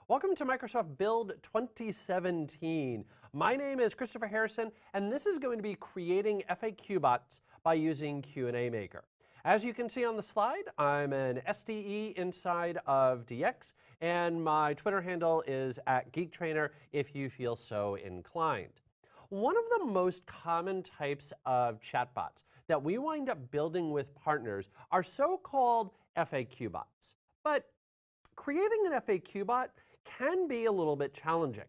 Welcome to Microsoft Build 2017. My name is Christopher Harrison, and this is going to be creating FAQ bots by using QnA Maker. As you can see on the slide, I'm an SDE inside of DX, and my Twitter handle is @GeekTrainer if you feel so inclined. One of the most common types of chatbots that we wind up building with partners are so-called FAQ bots. But creating an FAQ bot can be a little bit challenging.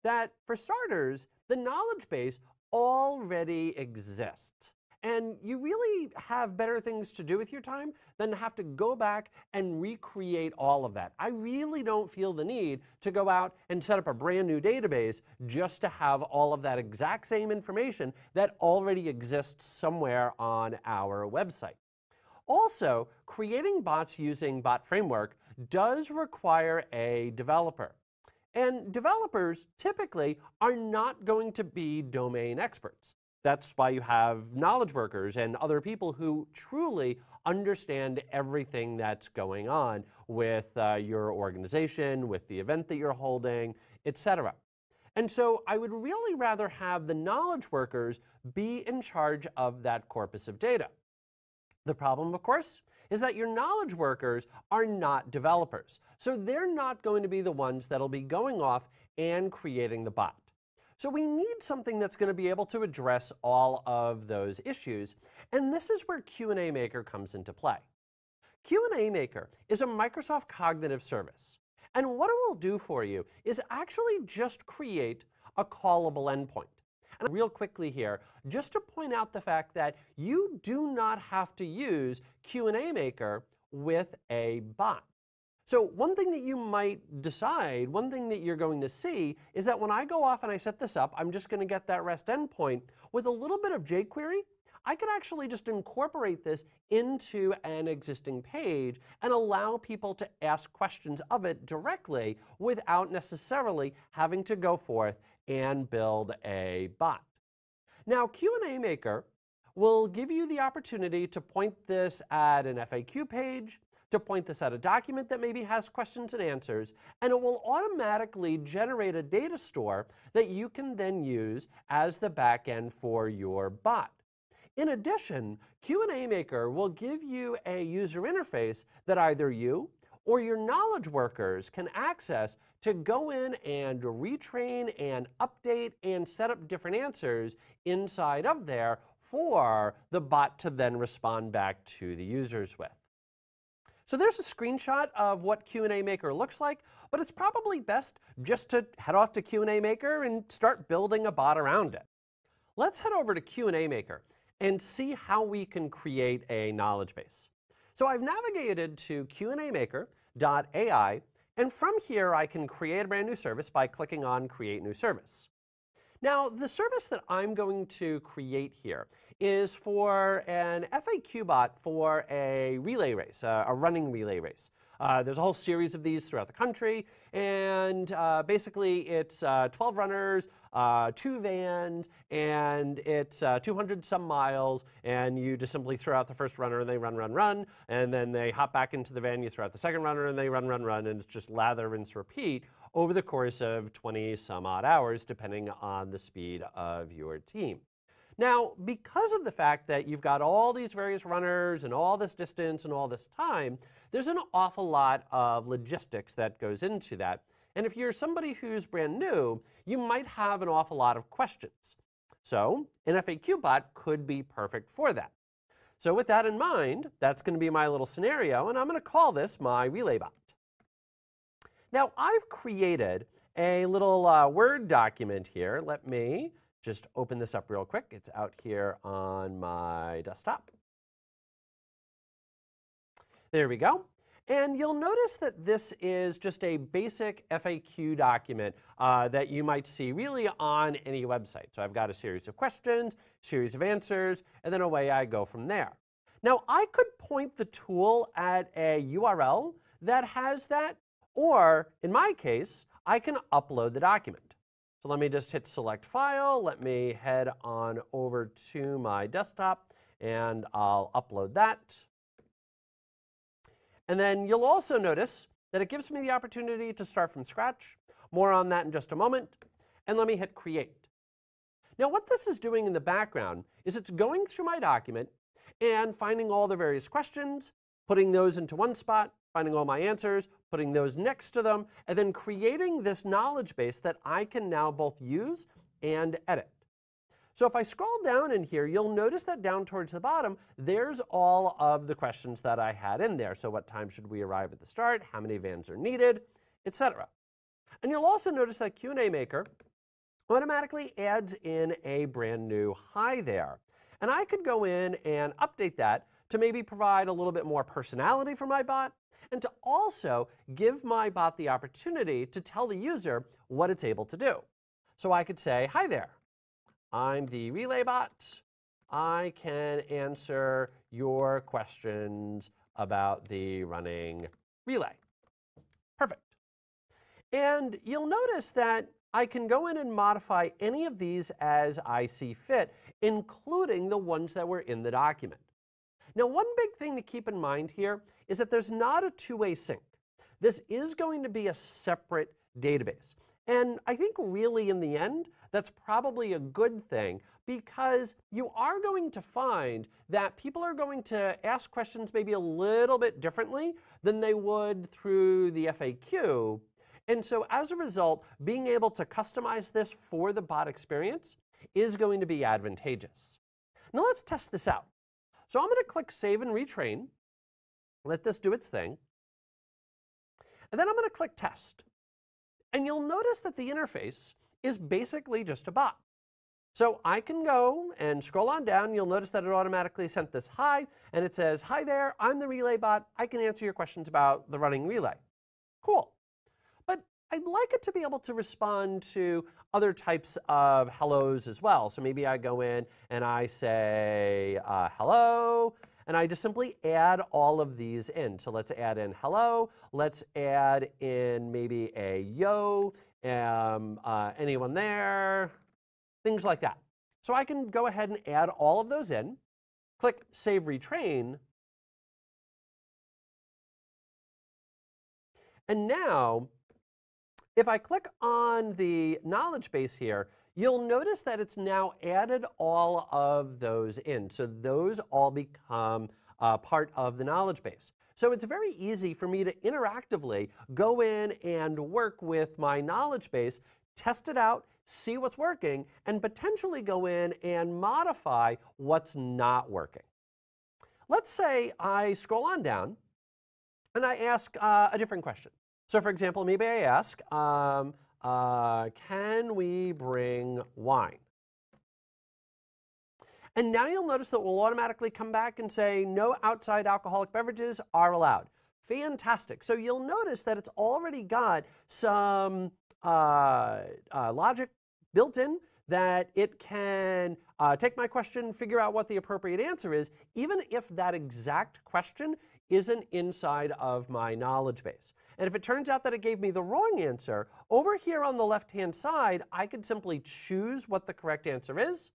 That, for starters, the knowledge base already exists. And you really have better things to do with your time than to have to go back and recreate all of that. I really don't feel the need to go out and set up a brand new database just to have all of that exact same information that already exists somewhere on our website. Also, creating bots using Bot Framework does require a developer. And developers typically are not going to be domain experts. That's why you have knowledge workers and other people who truly understand everything that's going on with your organization, with the event that you're holding, etc. And so I would really rather have the knowledge workers be in charge of that corpus of data. The problem, of course, is that your knowledge workers are not developers. So they're not going to be the ones that'll be going off and creating the bot. So we need something that's going to be able to address all of those issues. And this is where QnA Maker comes into play. QnA Maker is a Microsoft cognitive service. And what it will do for you is actually just create a callable endpoint. And real quickly here, just to point out the fact that you do not have to use QnA Maker with a bot. So one thing that you might decide, one thing that you're going to see, is that when I go off and I set this up, I'm just going to get that REST endpoint. With a little bit of jQuery, I could actually just incorporate this into an existing page and allow people to ask questions of it directly without necessarily having to go forth and build a bot. Now, QnA Maker will give you the opportunity to point this at an FAQ page, to point this at a document that maybe has questions and answers, and it will automatically generate a data store that you can then use as the backend for your bot. In addition, QnA Maker will give you a user interface that either you or your knowledge workers can access to go in and retrain and update and set up different answers inside of there for the bot to then respond back to the users with. So there's a screenshot of what QnA Maker looks like, but it's probably best just to head off to QnA Maker and start building a bot around it. Let's head over to QnA Maker and see how we can create a knowledge base. So I've navigated to QnAMaker.ai, and from here I can create a brand new service by clicking on Create New Service. Now, the service that I'm going to create here is for an FAQ bot for a relay race, a running relay race. There's a whole series of these throughout the country, and basically it's 12 runners, 2 vans, and it's 200 some miles, and you just simply throw out the first runner and they run, and then they hop back into the van, you throw out the second runner and they run, and it's just lather, rinse, repeat over the course of 20 some odd hours, depending on the speed of your team. Now, because of the fact that you've got all these various runners and all this distance and all this time, there's an awful lot of logistics that goes into that. And if you're somebody who's brand new, you might have an awful lot of questions. So an FAQ bot could be perfect for that. So with that in mind, that's going to be my little scenario, and I'm going to call this my relay bot. Now, I've created a little Word document here. Let me just open this up real quick. It's out here on my desktop. There we go. And you'll notice that this is just a basic FAQ document that you might see really on any website. So I've got a series of questions, series of answers, and then away I go from there. Now, I could point the tool at a URL that has that, or in my case, I can upload the document. So let me just hit Select File. Let me head on over to my desktop, and I'll upload that. And then you'll also notice that it gives me the opportunity to start from scratch. More on that in just a moment. And let me hit Create. Now what this is doing in the background is it's going through my document and finding all the various questions, putting those into one spot, finding all my answers, putting those next to them, and then creating this knowledge base that I can now both use and edit. So if I scroll down in here, you'll notice that down towards the bottom, there's all of the questions that I had in there. So what time should we arrive at the start? How many vans are needed? Etc. And you'll also notice that QnA Maker automatically adds in a brand new hi there. And I could go in and update that to maybe provide a little bit more personality for my bot, and to also give my bot the opportunity to tell the user what it's able to do. So I could say, hi there, I'm the relay bot. I can answer your questions about the running relay. Perfect. And you'll notice that I can go in and modify any of these as I see fit, including the ones that were in the document. Now, one big thing to keep in mind here is that there's not a two-way sync. This is going to be a separate database. And I think really in the end, that's probably a good thing, because you are going to find that people are going to ask questions maybe a little bit differently than they would through the FAQ. And so as a result, being able to customize this for the bot experience is going to be advantageous. Now let's test this out. So I'm going to click Save and Retrain, let this do its thing, and then I'm going to click Test. And you'll notice that the interface is basically just a bot. So I can go and scroll on down. You'll notice that it automatically sent this hi, and it says, hi there, I'm the relay bot. I can answer your questions about the running relay. Cool. But I'd like it to be able to respond to other types of hellos as well. So maybe I go in and I say hello, and I just simply add all of these in. So let's add in hello. Let's add in maybe a yo, anyone there, things like that. So I can go ahead and add all of those in, click Save Retrain, and now if I click on the knowledge base here, you'll notice that it's now added all of those in. So those all become part of the knowledge base. So it's very easy for me to interactively go in and work with my knowledge base, test it out, see what's working, and potentially go in and modify what's not working. Let's say I scroll on down and I ask a different question. So for example, maybe I ask, can we bring wine? And now you'll notice that we'll automatically come back and say, no outside alcoholic beverages are allowed. Fantastic. So you'll notice that it's already got some logic built in, that it can take my question, figure out what the appropriate answer is, even if that exact question isn't inside of my knowledge base. And if it turns out that it gave me the wrong answer, over here on the left-hand side, I could simply choose what the correct answer is,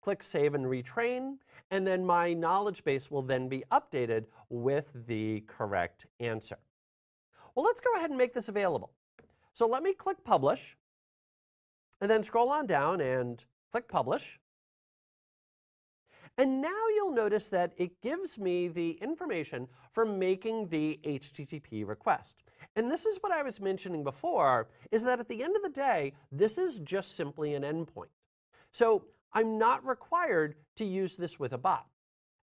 click Save and Retrain, and then my knowledge base will then be updated with the correct answer. Well, let's go ahead and make this available. So let me click Publish, and then scroll on down and click Publish. And now you'll notice that it gives me the information for making the HTTP request. And this is what I was mentioning before, is that at the end of the day, this is just simply an endpoint. So I'm not required to use this with a bot.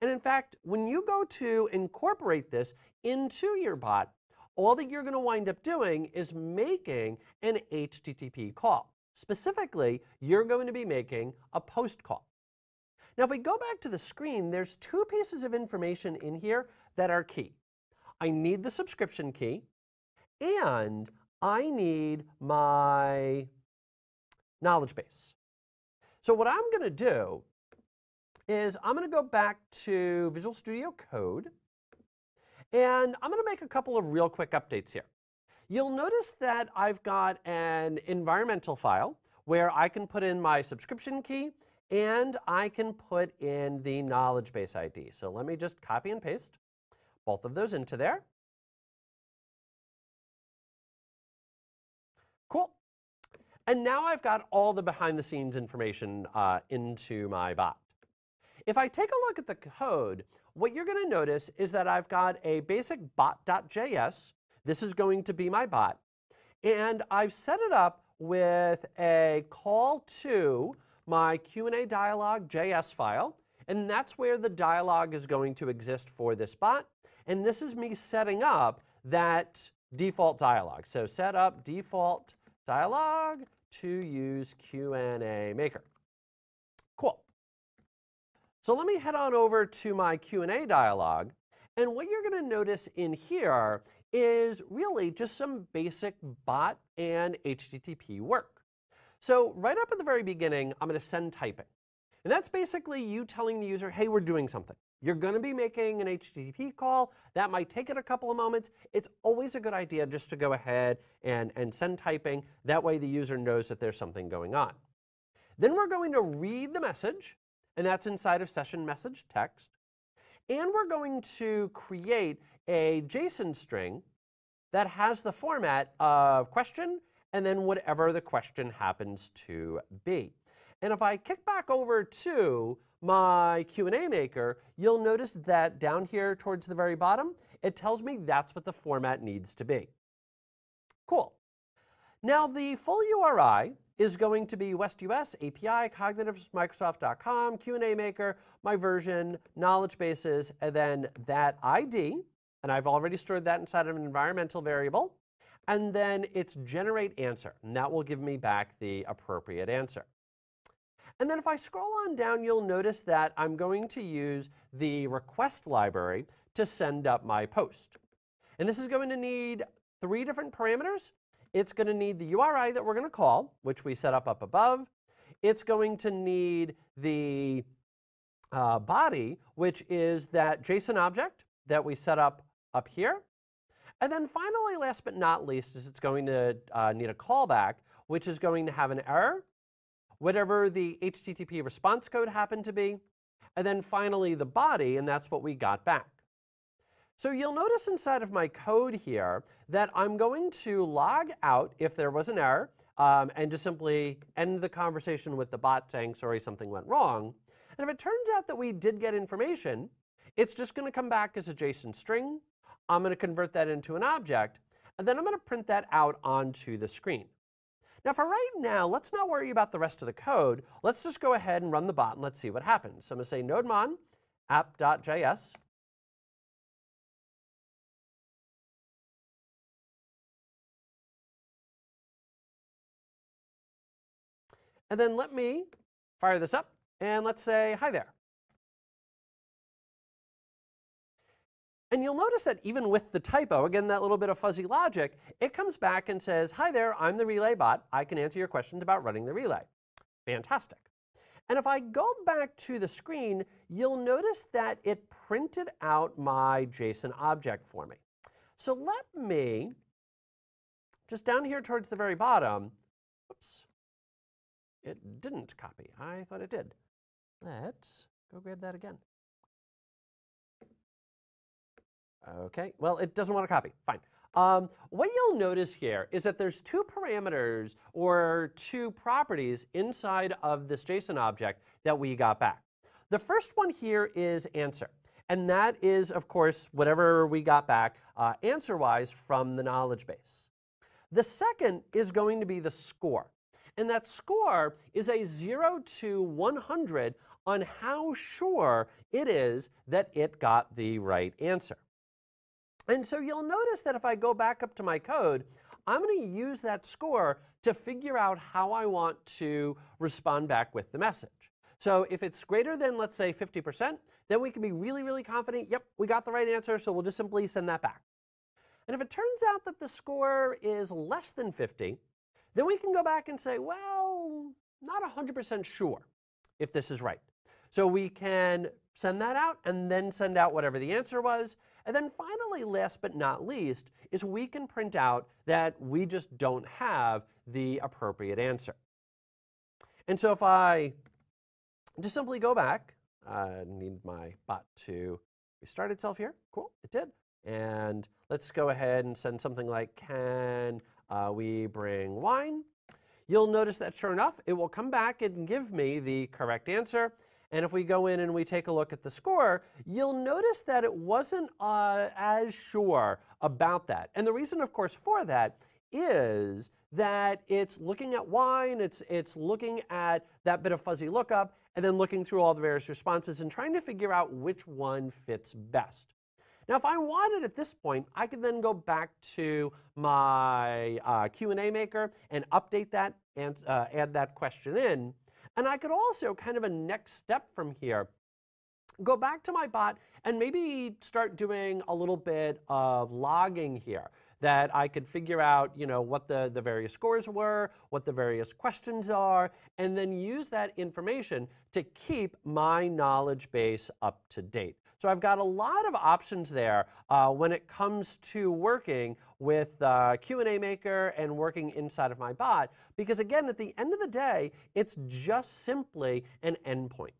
And in fact, when you go to incorporate this into your bot, all that you're going to wind up doing is making an HTTP call. Specifically, you're going to be making a post call. Now, if we go back to the screen, there's two pieces of information in here that are key. I need the subscription key, and I need my knowledge base. So what I'm going to do is I'm going to go back to Visual Studio Code, and I'm going to make a couple of real quick updates here. You'll notice that I've got an environmental file where I can put in my subscription key, and I can put in the knowledge base ID. So let me just copy and paste both of those into there. Cool. And now I've got all the behind the scenes information into my bot. If I take a look at the code, what you're going to notice is that I've got a basic bot.js. This is going to be my bot. And I've set it up with a call to my QnA dialog.js file. And that's where the dialog is going to exist for this bot. And this is me setting up that default dialog. So set up default dialog to use QnA Maker. Cool. So let me head on over to my QnA dialog. And what you're going to notice in here is really just some basic bot and HTTP work. So right up at the very beginning, I'm going to send typing. And that's basically you telling the user, hey, we're doing something. You're going to be making an HTTP call. That might take it a couple of moments. It's always a good idea just to go ahead and send typing. That way the user knows that there's something going on. Then we're going to read the message, and that's inside of session message text. And we're going to create a JSON string that has the format of question and then whatever the question happens to be. And if I kick back over to my QnA Maker, you'll notice that down here towards the very bottom, it tells me that's what the format needs to be. Cool. Now, the full URI is going to be WestUS, API, cognitives.microsoft.com, QnA Maker, my version, knowledge bases, and then that ID. And I've already stored that inside of an environmental variable. And then it's generate answer. And that will give me back the appropriate answer. And then if I scroll on down, you'll notice that I'm going to use the request library to send up my post. And this is going to need 3 different parameters. It's going to need the URI that we're going to call, which we set up above. It's going to need the body, which is that JSON object that we set up here. And then finally, last but not least, is it's going to need a callback, which is going to have an error, whatever the HTTP response code happened to be, and then finally the body, and that's what we got back. So you'll notice inside of my code here that I'm going to log out if there was an error, and just simply end the conversation with the bot saying, sorry, something went wrong. And if it turns out that we did get information, it's just going to come back as a JSON string. I'm going to convert that into an object, and then I'm going to print that out onto the screen. Now, for right now, let's not worry about the rest of the code. Let's just go ahead and run the bot, and let's see what happens. So I'm going to say nodemon app.js. And then let me fire this up, and let's say, hi there. And you'll notice that even with the typo, again, that little bit of fuzzy logic, it comes back and says, hi there, I'm the relay bot. I can answer your questions about running the relay. Fantastic. And if I go back to the screen, you'll notice that it printed out my JSON object for me. So let me, just down here towards the very bottom, oops, it didn't copy. I thought it did. Let's go grab that again. OK, well, it doesn't want to copy. Fine. What you'll notice here is that there's 2 parameters or 2 properties inside of this JSON object that we got back. The first one here is answer. And that is, of course, whatever we got back answer-wise from the knowledge base. The second is going to be the score. And that score is a 0 to 100 on how sure it is that it got the right answer. And so you'll notice that if I go back up to my code, I'm going to use that score to figure out how I want to respond back with the message. So if it's greater than, let's say, 50%, then we can be really, really confident, yep, we got the right answer, so we'll just simply send that back. And if it turns out that the score is less than 50, then we can go back and say, well, not 100% sure if this is right. So we can send that out and then send out whatever the answer was. And then finally, last but not least, is we can print out that we just don't have the appropriate answer. And so if I just simply go back, I need my bot to restart itself here. Cool, it did. And let's go ahead and send something like, can we bring wine. You'll notice that sure enough, it will come back and give me the correct answer. And if we go in and we take a look at the score, you'll notice that it wasn't as sure about that. And the reason, of course, for that is that it's looking at wine, it's looking at that bit of fuzzy lookup, and then looking through all the various responses and trying to figure out which one fits best. Now, if I wanted at this point, I could then go back to my QnA Maker and update that and add that question in. And I could also, kind of a next step from here, go back to my bot and maybe start doing a little bit of logging here, that I could figure out, what the various scores were, what the various questions are, and then use that information to keep my knowledge base up to date. So I've got a lot of options there when it comes to working with QnA Maker and working inside of my bot, because again, at the end of the day, it's just simply an endpoint.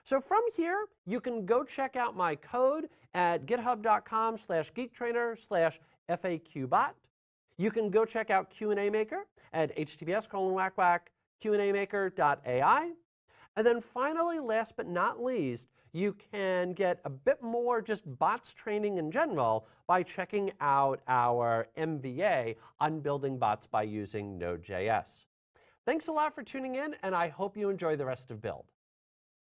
So from here, you can go check out my code at github.com/geektrainer/FAQbot. You can go check out QnA Maker at https://QnAmaker.ai. And then finally, last but not least, you can get a bit more just bots training in general by checking out our MVA on building bots by using Node.js. Thanks a lot for tuning in, and I hope you enjoy the rest of Build.